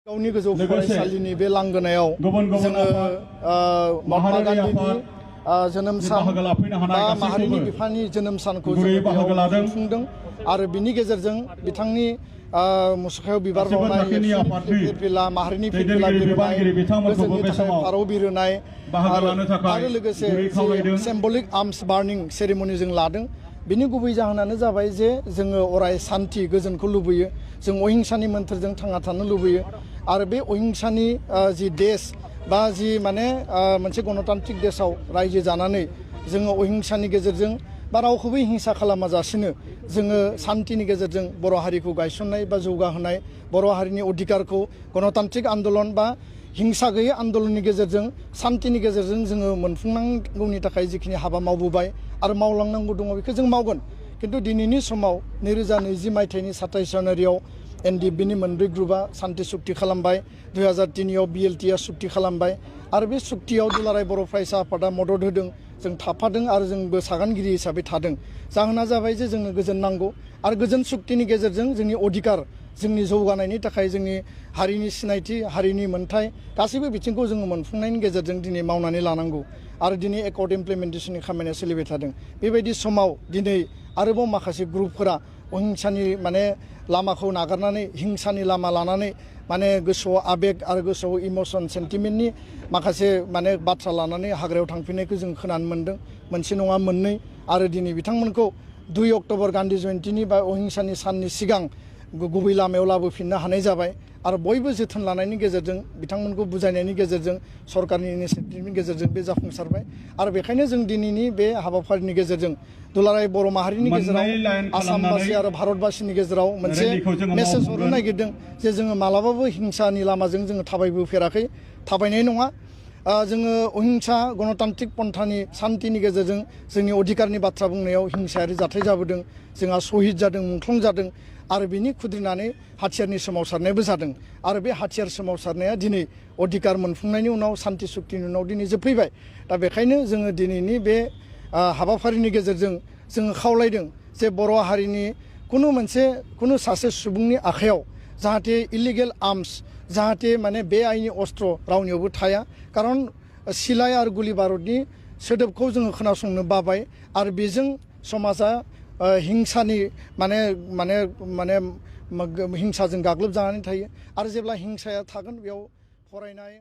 गावनि गोजौ फरायसालिनि बे लांगोनायाव जोङो महात्मा गान्धीनि जोनोम सान बा माहारिनि बिफानि जोनोम सानखौ जोङो बेयाव खुंफुंदों आरो बिनि गेजेरजों बिथांनि मुसुखायाव बिबार बावनाय फिरफिला माहारिनि फिरफिला बिरहोनाय गोजोननि थाखाय फारौ बिरहोनाय आरो लोगोसे सिम्बलिक आर्म्स बार्निं सेरेमनि जों लादों। बिनि गुबै जाहोनानो जाबाय जे जोङो अराय शान्ति गोजोनखौ लुबैयो, जों अहिंसानि मोन्थोरजों थांना थानो लुबैयो आरो बे अहिंसानि जि देश बा जि माने मोनसे गणतान्त्रिक देशआव रायजो जानानै जोङो अहिंसानि गेजेरजों बा रावखौबो हिंसा खालामाजासिनो जोङो शान्तिनि गेजेरजों बर' हारिखौ गायसननाय बा जौगाहोनाय, बर' हारिनि अधिकारखौ गणतान्त्रिक आन्दलन बा हिंसा गैयै आन्दलननि गेजेरजों शान्तिनि गेजेरजों जोङो मोनफुंनांगौनि थाखाय जिखिनि हाबा मावबोबाय आरो मावलांनांगौ दङ बेखौ जों मावगोन। खिन्थु दिनैनि समाव 2020 मायथाइनि 27 जानुवारियाव एनडिएफबिनि मोनब्रै ग्रुपआ शान्ति सुक्ति खालामबाय, 2003आव बिएलटिआ सुक्ति खालामबाय आरो बे सुक्तियाव दुलाराय बर' फरायसा आफादा मदद होदों, जों थाफादों आरो जोंबो सागानगिरि हिसाबै थादों। जाहोना जाबाय जे जोंनो गोजोन नांगौ आरो गोजोन सुक्तिनि गेजेरजों जोंनि अधिकार, जोंनि जौगानायनि थाखाय जोंनि हारिनि सिनायथि, हारिनि मोन्थाय गासैबो बिथिंखौ जोङो मोनफुंनायनि गेजेरजों दिनै मावनानै लानांगौ आरो दिनै एकर्ड इमप्लिमेन्टेसननि खामानिया सोलिबाय थादों। बेबायदि समाव दिनै आरोबाव माखासे ग्रुपफोरा अहिंसानि माने लामाखौ नागारनानै हिंसानि लामा लानानै माने गोसोआव आबेग आरो गोसोआव इमोसन सेन्टिमेन्टनि माखासे माने बाथ्रा लानानै हाग्रायाव थांफिननायखौ जों खोनानो मोन्दों, मोनसे नङा मोननै। आरो दिनै बिथांमोनखौ 2 अक्ट'बर गान्धी जयन्तीनि बा अहिंसानि साननि सिगां गुबै लामायाव लाबोफिननो हानाय जाबाय आरो बयबो जोथोन लानायनि गेजेरजों बिथांमोनखौ बुजायनायनि गेजेरजों सरकारनि इनिसियेटिभनि गेजेरजों बे जाफुंसारबाय आरो बेखायनो जों दिनैनि बे हाबाफारिनि गेजेरजों दुलाराय बर' माहारिनि गेजेराव आसामबासि आरो भारतबासिनि गेजेराव मोनसे मेसेज हरनो नागिरदों जे जोङो मालाबाबो हिंसानि लामाजों जोङो थाबायबोफेराखै, थाबायनाय नङा। जोङो अहिंसा गणतान्त्रिक पन्थानि शान्तिनि गेजेरजों जोंनि अधिकारनि बाथ्रा बुंनायाव हिंसायारि जाथाय जाबोदों, जोंहा शहीद जादों, मुंख्लं जादों आरो बिनि खुद्रिनानै हाथियारनि सोमावसारनायबो जादों आरो बे हाथियार सोमावसारनाया दिनै अधिकार मोनफुंनायनि उनाव शान्ति सुक्तिनि उनाव दिनै जोबफैबाय। दा बेखायनो जोङो दिनैनि बे हाबाफारिनि गेजेरजों जोङो खावलायदों जे बर' हारिनि कुनु सासे सुबुंनि आखायाव जाहाथे इलिगेल आर्म्स, जाहाथे माने बे आइनि अस्त्र रावनियावबो थाया, खारन सिलाइ आरो गुलि बारुदनि सोदोबखौ जोङो खोनासंनो बाबाय आरो बेजों समाजा हिंसानि माने हिंसाजों गाग्लोबजानानै थायो आरो जेब्ला हिंसाया थागोन बेयाव फरायनाय